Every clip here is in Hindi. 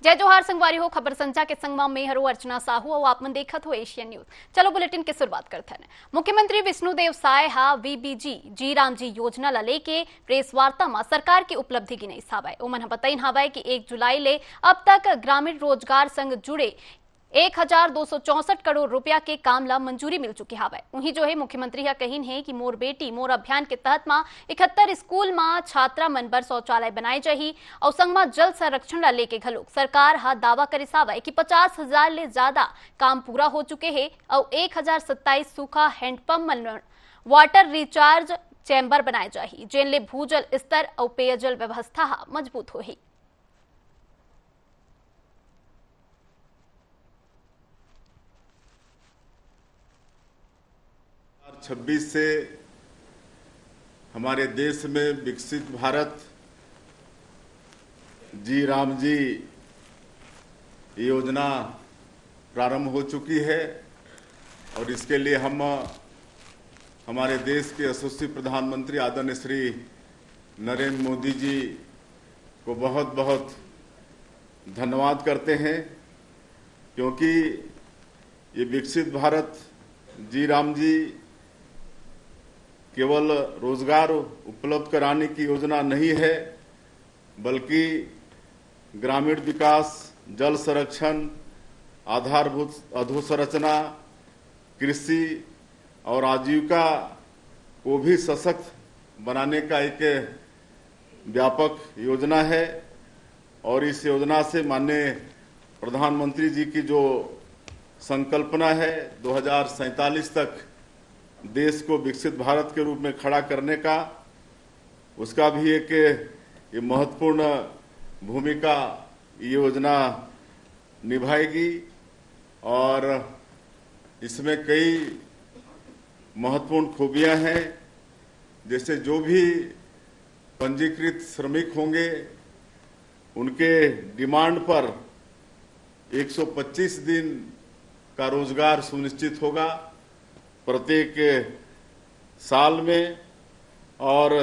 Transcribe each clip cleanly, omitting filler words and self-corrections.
जय जोहार संगवारी हो। खबर संचा के संगमा में हरो अर्चना साहू और आप मन देखत हो एशियन न्यूज। चलो बुलेटिन की शुरुआत करते हैं। मुख्यमंत्री विष्णुदेव साय हा वीबीजी जी राम जी योजना ला लेके प्रेस वार्ता में सरकार की उपलब्धि गिनाई हावय। ओमन बताइन हावय कि 1 जुलाई ले अब तक ग्रामीण रोजगार संग जुड़े 1264 करोड़ रुपया के काम ला मंजूरी मिल चुकी हावय। वहीं जो है मुख्यमंत्री हा कहिन है कि मोर बेटी मोर अभियान के तहत मा 71 स्कूल मा छात्रा मन बर शौचालय बनाए जाही और संग मा जल संरक्षण ला लेके घलोक सरकार हा दावा करिस हावय कि 50,000 ले ज्यादा काम पूरा हो चुके हैं और 1027 सूखा हैंडपंप मन वाटर रिचार्ज चैम्बर बनाए जाही, जेन ले भूजल स्तर और पेयजल व्यवस्था हा मजबूत होही। 26 से हमारे देश में विकसित भारत जी राम जी योजना प्रारंभ हो चुकी है और इसके लिए हम हमारे देश के यशस्वी प्रधानमंत्री आदरणीय श्री नरेंद्र मोदी जी को बहुत बहुत धन्यवाद करते हैं, क्योंकि ये विकसित भारत जी राम जी केवल रोजगार उपलब्ध कराने की योजना नहीं है, बल्कि ग्रामीण विकास, जल संरक्षण, आधारभूत अधोसंरचना, कृषि और आजीविका को भी सशक्त बनाने का एक व्यापक योजना है। और इस योजना से माननीय प्रधानमंत्री जी की जो संकल्पना है 2047 तक देश को विकसित भारत के रूप में खड़ा करने का, उसका भी एक ये महत्वपूर्ण भूमिका योजना निभाएगी। और इसमें कई महत्वपूर्ण खूबियां हैं, जैसे जो भी पंजीकृत श्रमिक होंगे उनके डिमांड पर 125 दिन का रोजगार सुनिश्चित होगा प्रत्येक साल में। और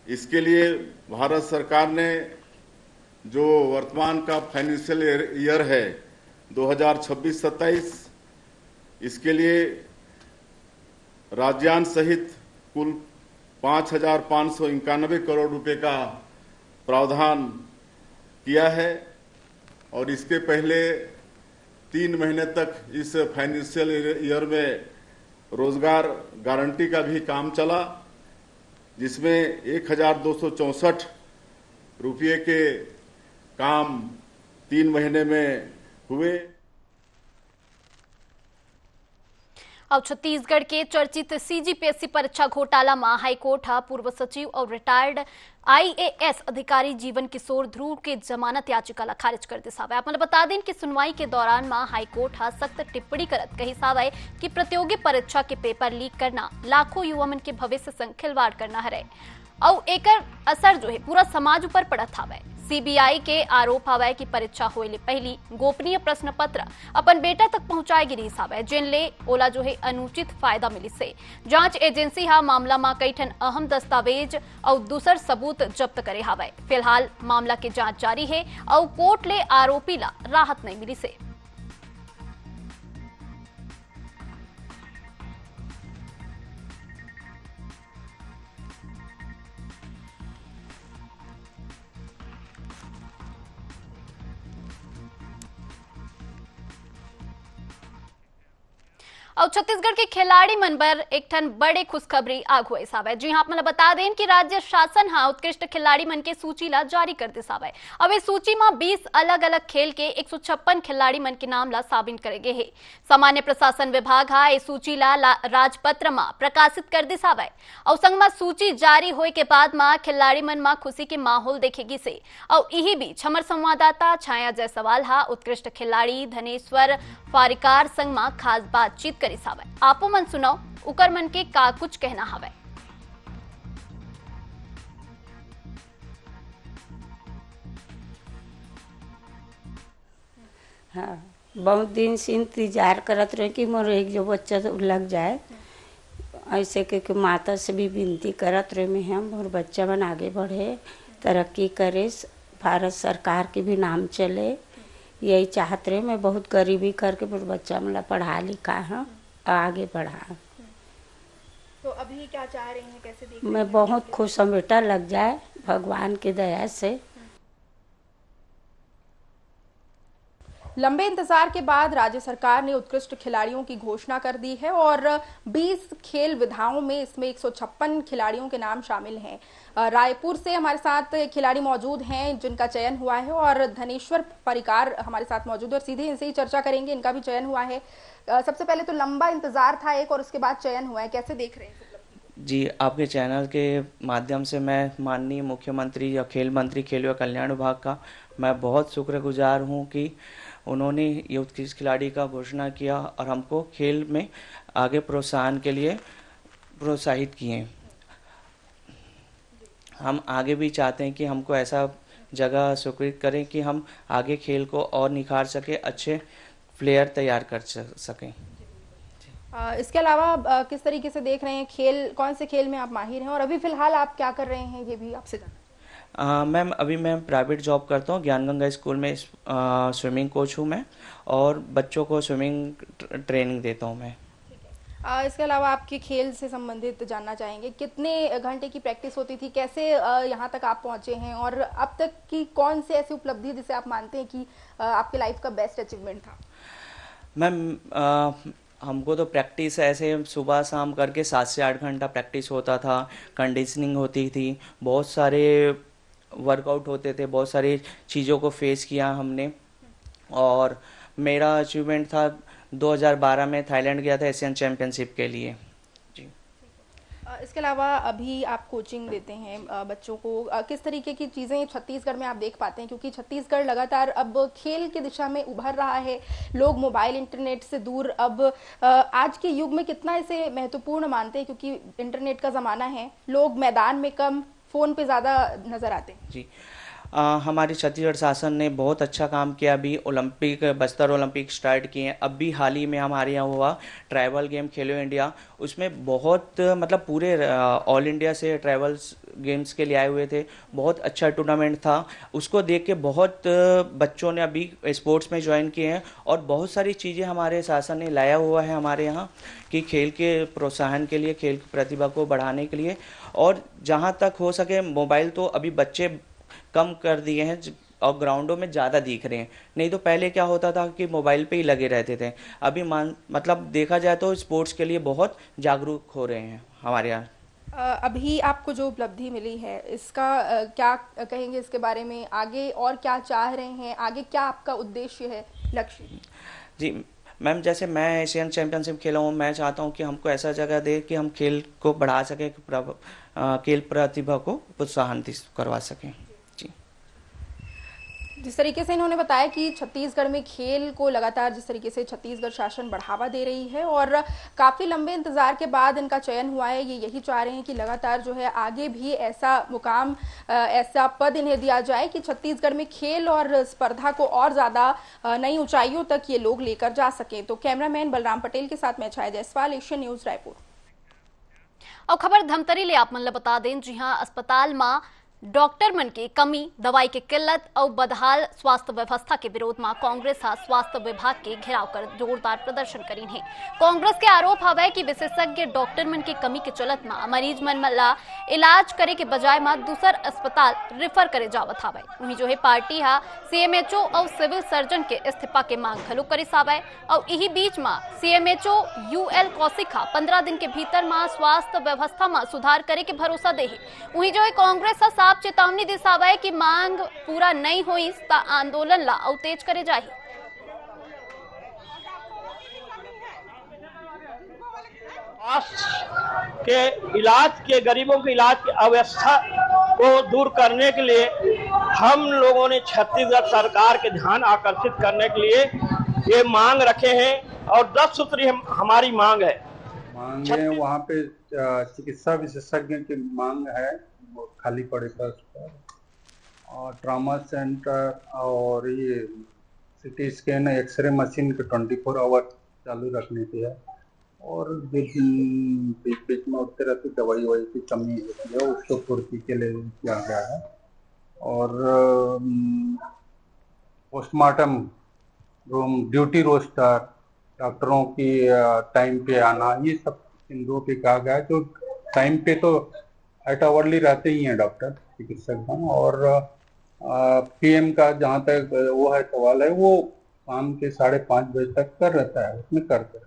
इसके लिए भारत सरकार ने जो वर्तमान का फाइनेंशियल ईयर है 2026-27, इसके लिए राज्यांश सहित कुल 5,591 करोड़ रुपए का प्रावधान किया है। और इसके पहले 3 महीने तक इस फाइनेंशियल ईयर में रोजगार गारंटी का भी काम चला, जिसमें 1,264 रुपये के काम 3 महीने में हुए। अब छत्तीसगढ़ के चर्चित सीजीपीएससी परीक्षा घोटाला में हाईकोर्ट पूर्व सचिव और रिटायर्ड आईएएस अधिकारी जीवन किशोर ध्रुव के जमानत याचिका ला खारिज कर दिस हावय। आपने बता दें कि सुनवाई के दौरान हाईकोर्ट सख्त टिप्पणी करत कही हावय कि प्रतियोगी परीक्षा के पेपर लीक करना लाखों युवा मन के भविष्य संग खिलवाड़ करना है और एकर असर जो है पूरा समाज ऊपर पड़त हावय। सीबीआई के आरोप हावय कि परीक्षा होए पहली गोपनीय प्रश्न पत्र अपन बेटा तक पहुंचाए गिरी हावय, जेन ले ओला जो है अनुचित फायदा मिली से। जांच एजेंसी हा मामला में कई ठन अहम दस्तावेज और दूसर सबूत जब्त करे हावय। फिलहाल मामला के जांच जारी है और कोर्ट ले आरोपी ला राहत नहीं मिली से। और छत्तीसगढ़ के खिलाड़ी मन बर एक ठन बड़े खुशखबरी आग हुए हावय। जी हाँ, आप मन बता दें कि राज्य शासन उत्कृष्ट खिलाड़ी मन के सूची ला जारी कर दिस हावय। अब इस सूची में 20 अलग अलग खेल के 156 खिलाड़ी मन के नाम ला साबित करे गए है। सामान्य प्रशासन विभाग इस सूची ला राजपत्र में प्रकाशित कर दिस हावय और संग में सूची जारी होए के बाद खिलाड़ी मन में खुशी के माहौल देखेगी से। और यही बीच हमार संवाददाता छाया जायसवाल उत्कृष्ट खिलाड़ी धनेश्वर फारिकार संग में खास बातचीत करी हावय। आपो मन सुनाओ उकर मन के का कुछ कहना हावय। हाँ, बहुत दिन से इंतजार करत रहे कि मोर एक जो बच्चा लग जाए, ऐसे के माता से भी विनती करत रहे में हम और बच्चा मन आगे बढ़े, तरक्की करे, भारत सरकार के भी नाम चले, यही चाहते रहे। मैं बहुत गरीबी करके मेरे बच्चा मतलब पढ़ा लिखा है, आगे बढ़ा। तो अभी क्या चाह रही हैं, कैसे देख रही मैं हैं? बहुत खुश हूँ, बेटा लग जाए भगवान की दया से। लंबे इंतजार के बाद राज्य सरकार ने उत्कृष्ट खिलाड़ियों की घोषणा कर दी है और 20 खेल विधाओं में इसमें 156 खिलाड़ियों के नाम शामिल हैं। रायपुर से हमारे साथ खिलाड़ी मौजूद हैं जिनका चयन हुआ है और धनेश्वर परिकार हमारे साथ मौजूद है और सीधे इनसे ही चर्चा करेंगे। इनका भी चयन हुआ है। सबसे पहले तो लंबा इंतजार था एक और उसके बाद चयन हुआ है, कैसे देख रहे हैं? जी, आपके चैनल के माध्यम से मैं माननीय मुख्यमंत्री या खेल मंत्री खेल व कल्याण विभाग का मैं बहुत शुक्रगुजार हूं कि उन्होंने ये उत्कृष्ट खिलाड़ी का घोषणा किया और हमको खेल में आगे प्रोत्साहन के लिए प्रोत्साहित किए। हम आगे भी चाहते हैं कि हमको ऐसा जगह स्वीकृत करें कि हम आगे खेल को और निखार सकें, अच्छे प्लेयर तैयार कर सकें। इसके अलावा किस तरीके से देख रहे हैं खेल, कौन से खेल में आप माहिर हैं और अभी फिलहाल आप क्या कर रहे हैं, ये भी आपसे जानना। मैम अभी मैं प्राइवेट जॉब करता हूँ, ज्ञान गंगा स्कूल में स्विमिंग कोच हूँ मैं और बच्चों को स्विमिंग ट्रेनिंग देता हूँ मैं। इसके अलावा आपके खेल से संबंधित जानना चाहेंगे, कितने घंटे की प्रैक्टिस होती थी, कैसे यहाँ तक आप पहुँचे हैं और अब तक की कौन सी ऐसी उपलब्धि जिसे आप मानते हैं कि आपके लाइफ का बेस्ट अचीवमेंट था? मैम हमको तो प्रैक्टिस ऐसे सुबह शाम करके 7 से 8 घंटा प्रैक्टिस होता था, कंडीशनिंग होती थी, बहुत सारे वर्कआउट होते थे, बहुत सारी चीज़ों को फेस किया हमने। और मेरा अचीवमेंट था 2012 में थाईलैंड गया था एशियन चैम्पियनशिप के लिए। जी। इसके अलावा अभी आप कोचिंग देते हैं बच्चों को, किस तरीके की चीज़ें छत्तीसगढ़ में आप देख पाते हैं, क्योंकि छत्तीसगढ़ लगातार अब खेल की दिशा में उभर रहा है, लोग मोबाइल इंटरनेट से दूर अब आज के युग में कितना इसे महत्वपूर्ण मानते हैं, क्योंकि इंटरनेट का ज़माना है, लोग मैदान में कम फ़ोन पे ज़्यादा नज़र आते हैं। जी, हमारे छत्तीसगढ़ शासन ने बहुत अच्छा काम किया। अभी ओलंपिक, बस्तर ओलंपिक स्टार्ट किए हैं। अब भी हाल ही में हमारे यहाँ हुआ ट्राइबल गेम खेलो इंडिया, उसमें बहुत मतलब पूरे ऑल इंडिया से ट्राइबल्स गेम्स के लिए आए हुए थे। बहुत अच्छा टूर्नामेंट था, उसको देख के बहुत बच्चों ने अभी स्पोर्ट्स में ज्वाइन किए हैं और बहुत सारी चीज़ें हमारे शासन ने लाया हुआ है हमारे यहाँ कि खेल के प्रोत्साहन के लिए, खेल की प्रतिभा को बढ़ाने के लिए। और जहाँ तक हो सके मोबाइल तो अभी बच्चे कम कर दिए हैं और ग्राउंडों में ज़्यादा दिख रहे हैं, नहीं तो पहले क्या होता था कि मोबाइल पे ही लगे रहते थे। अभी मतलब देखा जाए तो स्पोर्ट्स के लिए बहुत जागरूक हो रहे हैं हमारे यहाँ। अभी आपको जो उपलब्धि मिली है इसका क्या कहेंगे, इसके बारे में आगे और क्या चाह रहे हैं, आगे क्या आपका उद्देश्य है, लक्ष्य? जी मैम, जैसे मैं एशियन चैम्पियनशिप खेला हूँ, मैं चाहता हूँ कि हमको ऐसा जगह दे कि हम खेल को बढ़ा सकें, खेल प्रतिभा को प्रोत्साहन करवा सकें। जिस तरीके से इन्होंने बताया कि छत्तीसगढ़ में खेल को लगातार जिस तरीके से छत्तीसगढ़ शासन बढ़ावा दे रही है और काफ़ी लंबे इंतजार के बाद इनका चयन हुआ है, ये यही चाह रहे हैं कि लगातार जो है आगे भी ऐसा मुकाम, ऐसा पद इन्हें दिया जाए कि छत्तीसगढ़ में खेल और स्पर्धा को और ज़्यादा नई ऊंचाइयों तक ये लोग लेकर जा सकें। तो कैमरामैन बलराम पटेल के साथ मैं छाया जायसवाल, एशियन न्यूज़, रायपुर। और खबर धमतरी ले आप मन ल बता दें, जी हाँ, अस्पताल में डॉक्टर मन की कमी, दवाई की किल्लत और बदहाल स्वास्थ्य व्यवस्था के विरोध में कांग्रेस हा स्वास्थ्य विभाग के घेराव कर जोरदार प्रदर्शन करीन है। कांग्रेस के आरोप हवे कि विशेषज्ञ डॉक्टर मन की कमी के चलत में मरीज मन ला इलाज करे के बजाय में दूसर अस्पताल रेफर करे जावत हवे। वहीं जो है पार्टी हा सीएमएचओ और सिविल सर्जन के इस्तीफा के मांग घलो करे सावे और यही बीच में सीएमएचओ यूएल कौशिक 15 दिन के भीतर में स्वास्थ्य व्यवस्था में सुधार करे के भरोसा दे। वहीं जो है कांग्रेस हा चेतावनी दिसावे कि मांग पूरा नहीं हुई ता आंदोलन ला और तेज करे जाही। के इलाज के, गरीबों के इलाज की अव्यवस्था को दूर करने के लिए हम लोगों ने छत्तीसगढ़ सरकार के ध्यान आकर्षित करने के लिए ये मांग रखे हैं और 10 सूत्री हमारी मांग है। वहाँ पे चिकित्सा विशेषज्ञ की मांग है, खाली पड़े पर और ट्रामा सेंटर और ये सिटी स्कैन, एक्सरे मशीन के 24 आवर चालू रखने की है और बीच बीच में उठते रहती दवाई की कमी है उसको पूर्ति के लिए किया गया है। और पोस्टमार्टम रूम, ड्यूटी रोस्टर, डॉक्टरों की टाइम पे आना, ये सब इंदुओं पे कहा गया है। जो टाइम पे तो एट आवरली रहते ही हैं डॉक्टर चिकित्सक। और पीएम का जहाँ तक वो है सवाल है, वो शाम के 5:30 बजे तक कर रहता है, उसमें करते हैं।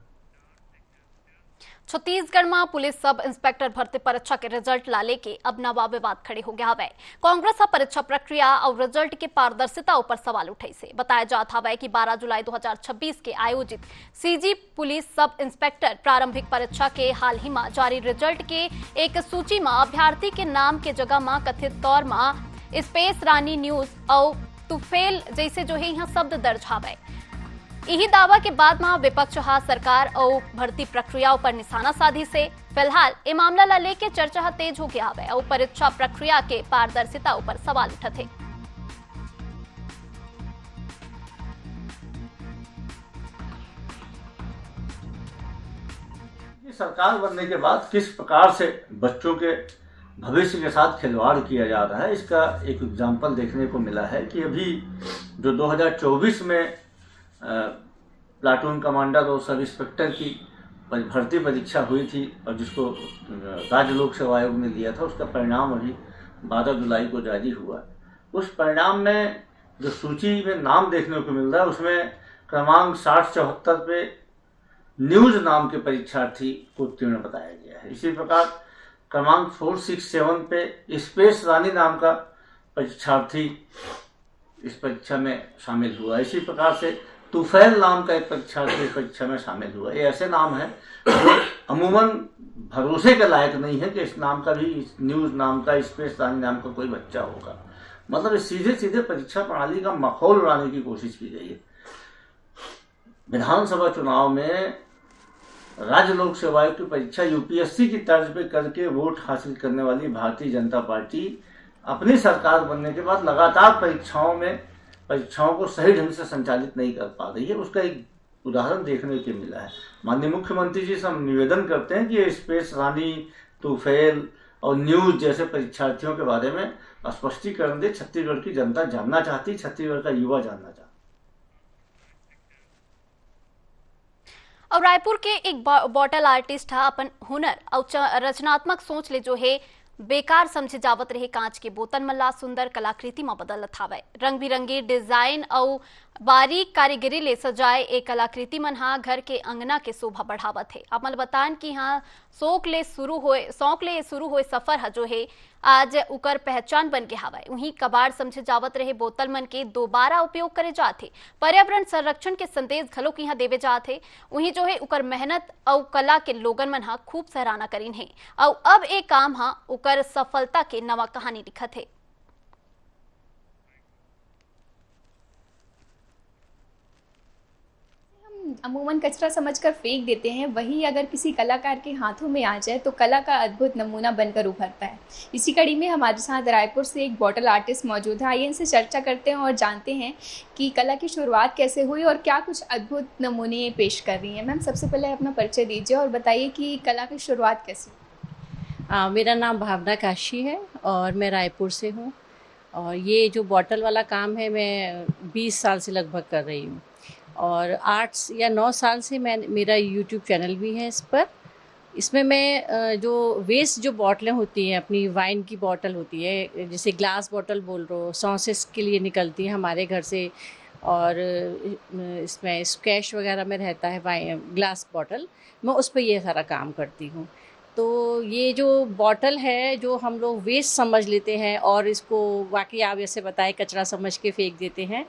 छत्तीसगढ़ में पुलिस सब इंस्पेक्टर भर्ती परीक्षा के रिजल्ट लाले के अब नवा विवाद खड़े हो गया है। कांग्रेस परीक्षा प्रक्रिया और रिजल्ट के पारदर्शिता पर सवाल उठाई से बताया जाता है कि 12 जुलाई 2026 के आयोजित सीजी पुलिस सब इंस्पेक्टर प्रारंभिक परीक्षा के हाल ही में जारी रिजल्ट के एक सूची में अभ्यर्थी के नाम के जगह में कथित तौर में स्पेस रानी न्यूज और तुफेल जैसे जो है यहाँ शब्द दर्ज है। यही दावा के बाद में विपक्ष सरकार और भर्ती प्रक्रियाओं पर निशाना साधी से फिलहाल ये मामला ला लेके चर्चा तेज हो गया है और परीक्षा प्रक्रिया के पारदर्शिता पर सवाल उठते। सरकार बनने के बाद किस प्रकार से बच्चों के भविष्य के साथ खिलवाड़ किया जा रहा है, इसका एक एग्जाम्पल देखने को मिला है कि अभी जो 2024 में प्लाटून कमांडर और सब इंस्पेक्टर की भर्ती परीक्षा हुई थी और जिसको राज्य लोक सेवा आयोग ने दिया था, उसका परिणाम अभी 12 जुलाई को जारी हुआ। उस परिणाम में जो सूची में नाम देखने को मिल रहा है उसमें क्रमांक 6074 पे न्यूज नाम के परीक्षार्थी को उत्तीर्ण बताया गया है। इसी प्रकार क्रमांक 467 पे स्पेस रानी नाम का परीक्षार्थी इस परीक्षा में शामिल हुआ। इसी प्रकार से तुफैल नाम का एक परीक्षार्थी इस परीक्षा में शामिल हुआ। ये ऐसे नाम हैं जो अमूमन भरोसे के लायक नहीं है कि इस नाम का भी, इस न्यूज नाम का, स्पेस रानी नाम का कोई बच्चा होगा। मतलब सीधे सीधे परीक्षा प्रणाली का माहौल उड़ाने की कोशिश की गई है। विधानसभा चुनाव में राज्य लोक सेवा आयोग की परीक्षा यूपीएससी की तर्ज पे करके वोट हासिल करने वाली भारतीय जनता पार्टी अपनी सरकार बनने के बाद लगातार परीक्षाओं को सही ढंग से संचालित नहीं कर पा रही है। उसका एक उदाहरण देखने को मिला है। माननीय मुख्यमंत्री जी से हम निवेदन करते हैं कि स्पेस रानी, तुफेल और न्यूज जैसे परीक्षार्थियों के बारे में स्पष्टीकरण दे। छत्तीसगढ़ की जनता जानना चाहती, छत्तीसगढ़ का युवा जानना चाहता। और रायपुर के एक बॉटल आर्टिस्ट है अपन हुनर और रचनात्मक सोच ले जो है बेकार समझे जावत रहे कांच के बोतल मल्ला सुंदर कलाकृति में बदलत हावे। रंग बिरंगी डिजाइन और बारीक कारीगरी ले सजाए एक कलाकृति मन हा घर के अंगना के शोभा बढ़ावत है। अमल बतान कि हाँ शौक ले शुरू होए सफर है जो है आज उकर पहचान बन के हावे। वहीं कबाड़ समझे जावत रहे बोतल मन के दोबारा उपयोग करे जाते, पर्यावरण संरक्षण के संदेश घलो की यहाँ देवे जाते। वहीं जो है उकर मेहनत और कला के लोगन मन हा खूब सराहना करीन है और अब एक काम हा उकर सफलता के नवा कहानी लिखत है। अमूमन कचरा समझकर फेंक देते हैं, वही अगर किसी कलाकार के हाथों में आ जाए तो कला का अद्भुत नमूना बनकर उभरता है। इसी कड़ी में हमारे साथ रायपुर से एक बॉटल आर्टिस्ट मौजूद है। आइए इनसे चर्चा करते हैं और जानते हैं कि कला की शुरुआत कैसे हुई और क्या कुछ अद्भुत नमूने पेश कर रही हैं। मैम, सबसे पहले अपना परिचय दीजिए और बताइए कि कला की शुरुआत कैसे हुई। मेरा नाम भावना काशी है और मैं रायपुर से हूँ। और ये जो बॉटल वाला काम है मैं 20 साल से लगभग कर रही हूँ और 8 या 9 साल से मेरा यूट्यूब चैनल भी है इस पर। इसमें मैं जो वेस्ट जो बॉटलें होती हैं, अपनी वाइन की बॉटल होती है, जैसे ग्लास बॉटल बोल रहे हो, सॉसेस के लिए निकलती है हमारे घर से, और इसमें स्क्वैश वगैरह में रहता है वाइन ग्लास बॉटल, मैं उस पर ये सारा काम करती हूँ। तो ये जो बॉटल है जो हम लोग वेस्ट समझ लेते हैं और इसको वाकई आप जैसे बताए कचरा समझ के फेंक देते हैं,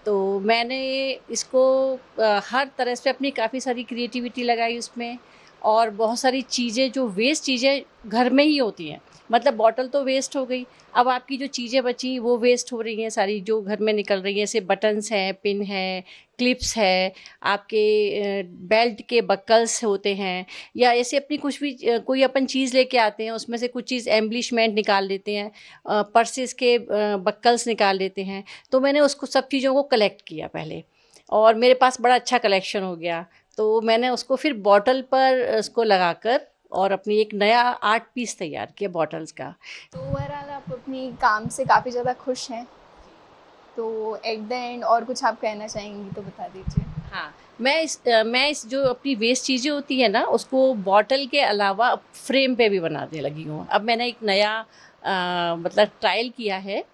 तो मैंने इसको हर तरह से अपनी काफ़ी सारी क्रिएटिविटी लगाई उसमें। और बहुत सारी चीज़ें जो वेस्ट चीज़ें घर में ही होती हैं, मतलब बॉटल तो वेस्ट हो गई, अब आपकी जो चीज़ें बची वो वेस्ट हो रही हैं सारी, जो घर में निकल रही हैं, जैसे बटन्स हैं, पिन है, क्लिप्स है, आपके बेल्ट के बक्कल्स होते हैं, या ऐसे अपनी कुछ भी कोई अपन चीज़ लेके आते हैं उसमें से कुछ चीज़ एम्ब्लिशमेंट निकाल लेते हैं, पर्सेस के बक्कल्स निकाल लेते हैं। तो मैंने उसको सब चीज़ों को कलेक्ट किया पहले और मेरे पास बड़ा अच्छा कलेक्शन हो गया। तो मैंने उसको फिर बॉटल पर उसको लगाकर और अपनी एक नया आर्ट पीस तैयार किया बॉटल्स का। तो ओवरऑल आप अपनी काम से काफ़ी ज़्यादा खुश हैं, तो एट द एंड और कुछ आप कहना चाहेंगी तो बता दीजिए। हाँ, मैं इस जो अपनी वेस्ट चीज़ें होती है ना, उसको बॉटल के अलावा फ्रेम पे भी बनाने लगी हूँ। अब मैंने एक नया मतलब ट्रायल किया है।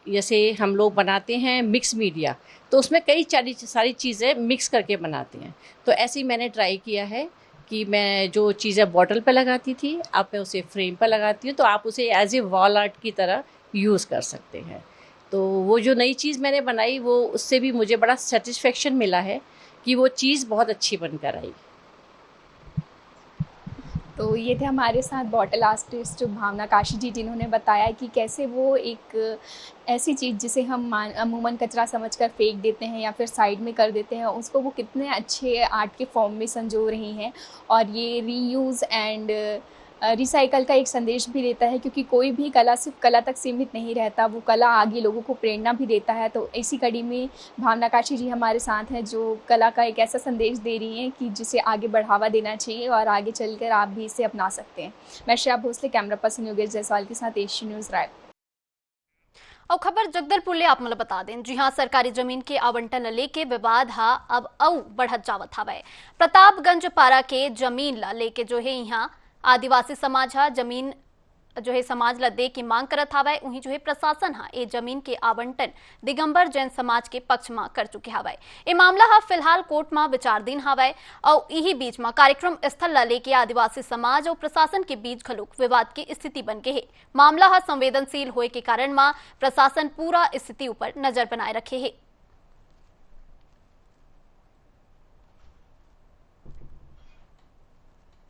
जैसे हम लोग बनाते हैं मिक्स मीडिया, तो उसमें कई सारी चीज़ें मिक्स करके बनाते हैं। तो ऐसे ही मैंने ट्राई किया है कि मैं जो चीज़ें बॉटल पे लगाती थी, अब मैं उसे फ्रेम पर लगाती हूँ, तो आप उसे एज ए वॉल आर्ट की तरह यूज़ कर सकते हैं। तो वो जो नई चीज़ मैंने बनाई, वो उससे भी मुझे बड़ा सेटिस्फेक्शन मिला है कि वो चीज़ बहुत अच्छी बनकर आई। तो ये थे हमारे साथ बॉटल आर्टिस्ट भावना काशी जी, जिन्होंने बताया कि कैसे वो एक ऐसी चीज़ जिसे हम अमूमन कचरा समझकर फेंक देते हैं या फिर साइड में कर देते हैं, उसको वो कितने अच्छे आर्ट के फॉर्म में संजो रही हैं। और ये रीयूज़ एंड रिसाइकल का एक संदेश भी देता है, क्योंकि कोई भी कला सिर्फ कला तक सीमित नहीं रहता, वो कला आगे लोगों को प्रेरणा भी देता है। तो इसी कड़ी में भावना काशी जी हमारे साथ हैं, जो कला का एक ऐसा संदेश दे रही हैं कि जिसे आगे बढ़ावा देना चाहिए और आगे चलकर आप भी इसे अपना सकते हैं। मैं श्रेया भोसले, कैमरा पर्सन योगेश जायसवाल के साथ एशियन न्यूज़ रायपुर। और खबर जगदलपुर ले आप मतलब बता दें। जी हाँ, सरकारी जमीन के आवंटन लेके विवाद हा अब बढ़त जावत हवे। प्रतापगंज पारा के जमीन ला लेके जो है यहाँ आदिवासी समाज हा जमीन जो है समाज ला दे की मांग करत हवे। वहीं जो है प्रशासन हा ये जमीन के आवंटन दिगंबर जैन समाज के पक्ष में कर चुके हवे। ये मामला हा फिलहाल कोर्ट में विचाराधीन हवे और यही बीच में कार्यक्रम स्थल ला लेके आदिवासी समाज और प्रशासन के बीच खलुक विवाद की स्थिति बन गई है। मामला हा संवेदनशील होए के कारण में प्रशासन पूरा स्थिति ऊपर नजर बनाए रखे है।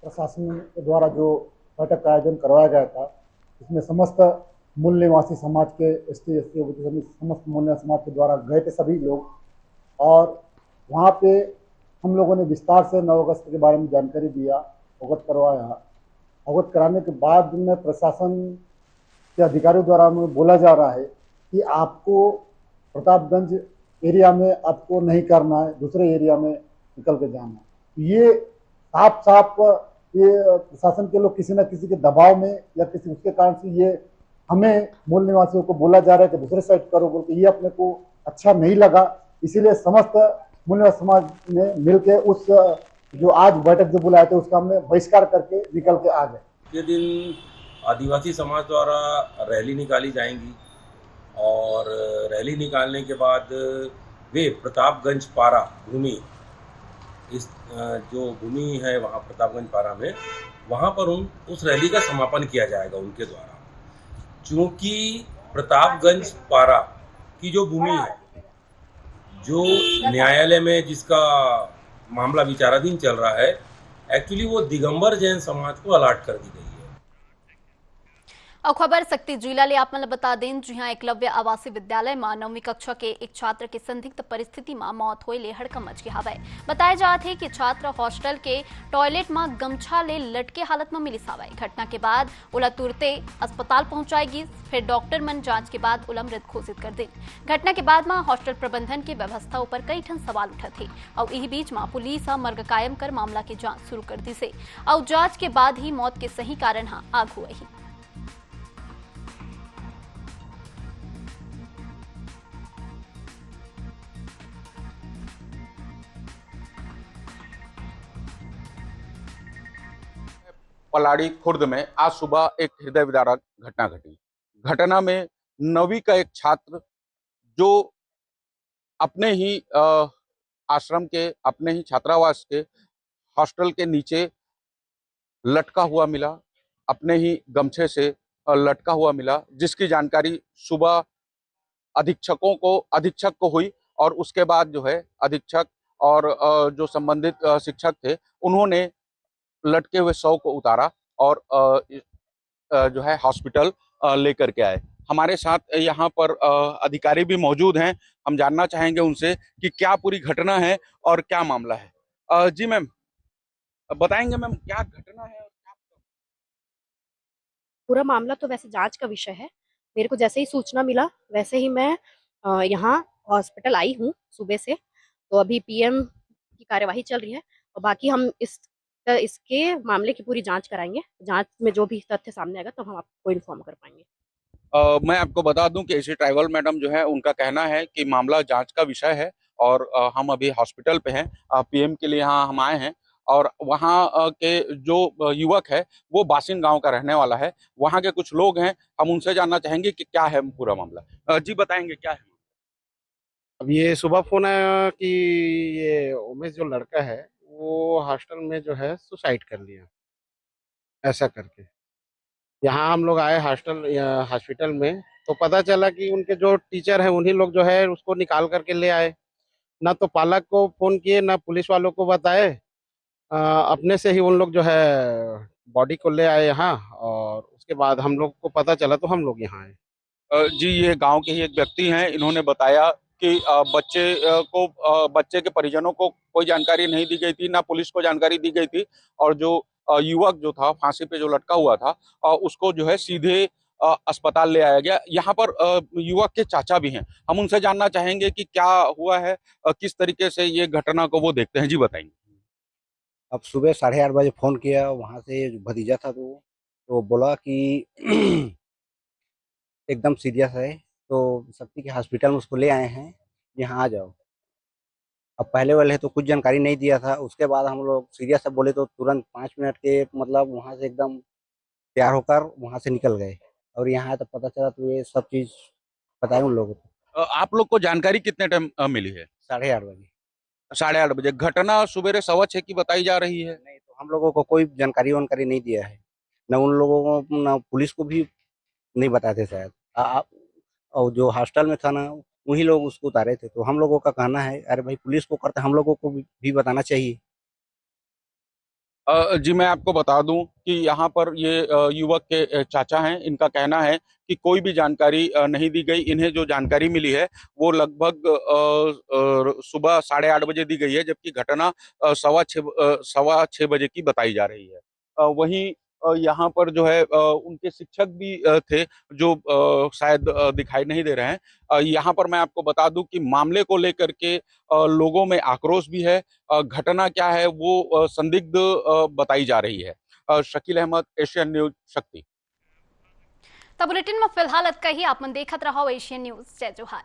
प्रशासन के द्वारा जो बैठक का आयोजन करवाया गया था, इसमें समस्त मूल निवासी समाज के एसटी समेत समस्त मूल निवासी समाज के द्वारा गए थे सभी लोग, और वहाँ पे हम लोगों ने विस्तार से 9 अगस्त के बारे में जानकारी दिया, अवगत करवाया। अवगत कराने के बाद में प्रशासन के अधिकारियों द्वारा हमें बोला जा रहा है कि आपको प्रतापगंज एरिया में आपको नहीं करना है, दूसरे एरिया में निकल के जाना है। ये साफ साफ ये प्रशासन के लोग किसी न किसी के दबाव में या किसी उसके कारण से ये हमें मूल निवासियों को बोला जा रहा है कि दूसरे साइड करो बोल के, ये अपने को अच्छा नहीं लगा। इसीलिए समस्त मूल निवासी समाज ने मिलकर उस जो आज बैठक जो बुलाए थे उसका हमने बहिष्कार करके निकल के आ गए। ये दिन आदिवासी समाज द्वारा रैली निकाली जाएंगी और रैली निकालने के बाद वे प्रतापगंज पारा भूमि, इस जो भूमि है वहाँ प्रतापगंज पारा में, वहाँ पर उस रैली का समापन किया जाएगा उनके द्वारा। क्योंकि प्रतापगंज पारा की जो भूमि है, जो न्यायालय में जिसका मामला विचाराधीन चल रहा है, एक्चुअली वो दिगंबर जैन समाज को अलाट कर दी गई है। और खबर शक्ति जिला ले आप मतलब बता दें। जी हाँ, एकलव्य आवासीय विद्यालय में 9वीं कक्षा के एक छात्र के संदिग्ध परिस्थिति में मौत होइले हड़कंप मच गया हवे। बताया जात है कि छात्र हॉस्टल के टॉयलेट में गमछा ले लटके हालत में मिली हवे। घटना के बाद उला तुरते अस्पताल पहुंचाएगी, फिर डॉक्टर मन जांच के बाद उला मृत घोषित कर दी। घटना के बाद में हॉस्टल प्रबंधन की व्यवस्था ऊपर कई ठन सवाल उठा थे और यही बीच में पुलिस मर्ग कायम कर मामला की जांच शुरू कर दी से और जांच के बाद ही मौत के सही कारण आग हुए ही। पलाड़ी खुर्द में आज सुबह एक हृदय विदारक घटना घटी। घटना में 9वीं का एक छात्र जो अपने ही आश्रम के, अपने ही छात्रावास के हॉस्टल के नीचे लटका हुआ मिला, अपने ही गमछे से लटका हुआ मिला, जिसकी जानकारी सुबह अधीक्षक को हुई और उसके बाद जो है अधीक्षक और जो संबंधित शिक्षक थे उन्होंने लटके हुए शव को उतारा और जो है हॉस्पिटल लेकर के आए। हमारे साथ यहाँ पर अधिकारी भी मौजूद हैं। हम जानना चाहेंगे उनसे कि क्या पूरी घटना है और क्या मामला है। जी मैम, बताएंगे मैम क्या घटना है? पूरा मामला तो वैसे जांच का विषय है। मेरे को जैसे ही सूचना मिला वैसे ही मैं यहाँ हॉस्पिटल आई हूँ सुबह से। तो अभी पीएम की कार्यवाही चल रही है और बाकी हम इस तो इसके मामले की पूरी जांच कराएंगे। जांच में जो भी तथ्य सामने आएगा तो हम आपको इन्फॉर्म कर पाएंगे। मैं आपको बता दूं कि एसी ट्राइबल मैडम जो है उनका कहना है कि मामला जांच का विषय है और हम अभी हॉस्पिटल पे हैं, पीएम के लिए यहाँ हम आए हैं और वहाँ के जो युवक है वो बासिन गांव का रहने वाला है। वहाँ के कुछ लोग हैं, हम उनसे जानना चाहेंगे कि क्या है पूरा मामला। जी बताएंगे क्या है? अब ये सुबह फोन आया कि ये उमेश जो लड़का है वो हॉस्टल में जो है सुसाइड कर लिया, ऐसा करके। यहाँ हम लोग आए हॉस्पिटल में तो पता चला कि उनके जो टीचर हैं उन्हीं लोग जो है उसको निकाल करके ले आए। ना तो पालक को फोन किए ना पुलिस वालों को बताए, अपने से ही उन लोग जो है बॉडी को ले आए यहाँ और उसके बाद हम लोग को पता चला तो हम लोग यहाँ आए। जी ये गांव के ही एक व्यक्ति हैं, इन्होंने बताया कि बच्चे के परिजनों को कोई जानकारी नहीं दी गई थी, ना पुलिस को जानकारी दी गई थी और जो युवक जो था फांसी पे जो लटका हुआ था उसको जो है सीधे अस्पताल ले आया गया। यहाँ पर युवक के चाचा भी हैं, हम उनसे जानना चाहेंगे कि क्या हुआ है, किस तरीके से ये घटना को वो देखते हैं। जी बताएंगे। अब सुबह 8:30 बजे फ़ोन किया वहाँ से, जो भतीजा था तो बोला कि एकदम सीरियस है, तो शक्ति के हॉस्पिटल में उसको ले आए हैं, यहाँ आ जाओ। अब पहले वाले तो कुछ जानकारी नहीं दिया था, उसके बाद हम लोग सीरियस से बोले तो तुरंत 5 मिनट के मतलब वहाँ से एकदम तैयार होकर वहाँ से निकल गए और यहाँ तो पता चला तो ये सब चीज़ बताए उन लोगों को। आप लोग को जानकारी कितने टाइम मिली है? 8:30 बजे। 8:30 बजे। घटना सुबेरे 6:15 की बताई जा रही है। नहीं तो हम लोगों को कोई जानकारी नहीं दिया है, न उन लोगों को न पुलिस को भी नहीं बताते शायद। और जो हॉस्टल में था ना वही लोग उसको उतारे थे, तो हम लोगों का कहना है अरे भाई पुलिस को करते हम लोगों को भी बताना चाहिए। जी मैं आपको बता दूं कि यहाँ पर ये युवक के चाचा हैं, इनका कहना है कि कोई भी जानकारी नहीं दी गई। इन्हें जो जानकारी मिली है वो लगभग सुबह 8:30 बजे दी गई है, जबकि घटना 6:15 बजे की बताई जा रही है। वहीं यहाँ पर जो है उनके शिक्षक भी थे जो शायद दिखाई नहीं दे रहे हैं। यहाँ पर मैं आपको बता दूं कि मामले को लेकर के लोगों में आक्रोश भी है। घटना क्या है वो संदिग्ध बताई जा रही है। शकील अहमद, एशियन न्यूज, शक्ति। तो बुलेटिन में फिलहाल इतना ही। आप मन देखत रहो एशियन न्यूज। जय जोहार।